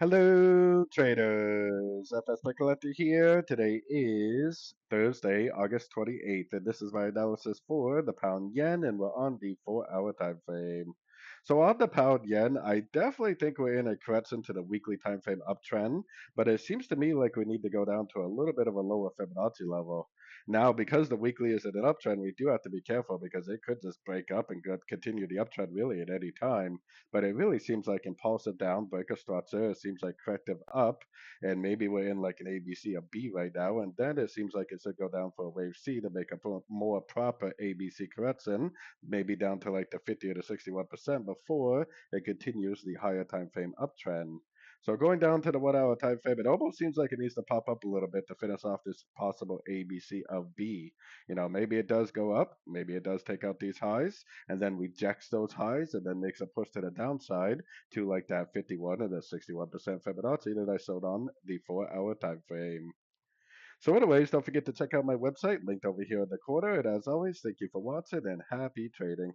Hello, traders. FX Pip Collector here. Today is Thursday, August 28th, and this is my analysis for the pound yen, and we're on the 4-hour time frame. So on the pound yen, I definitely think we're in a correction to the weekly time frame uptrend, but it seems to me like we need to go down to a little bit of a lower Fibonacci level. Now, because the weekly is in an uptrend, we do have to be careful because it could just break up and continue the uptrend really at any time. But it really seems like impulsive down, breaker structure. It seems like corrective up, and maybe we're in like an ABC, a B right now, and then it seems like it should go down for a wave C to make a more proper ABC correction, maybe down to like the 50 or the 61% before it continues the higher time frame uptrend. So going down to the 1 hour time frame, it almost seems like it needs to pop up a little bit to finish off this possible ABC of B. Maybe it does go up, maybe it does take out these highs, and then rejects those highs and then makes a push to the downside to like that 51 and the 61% Fibonacci that I showed on the 4 hour time frame. So anyways, don't forget to check out my website linked over here in the corner. And as always, thank you for watching and happy trading.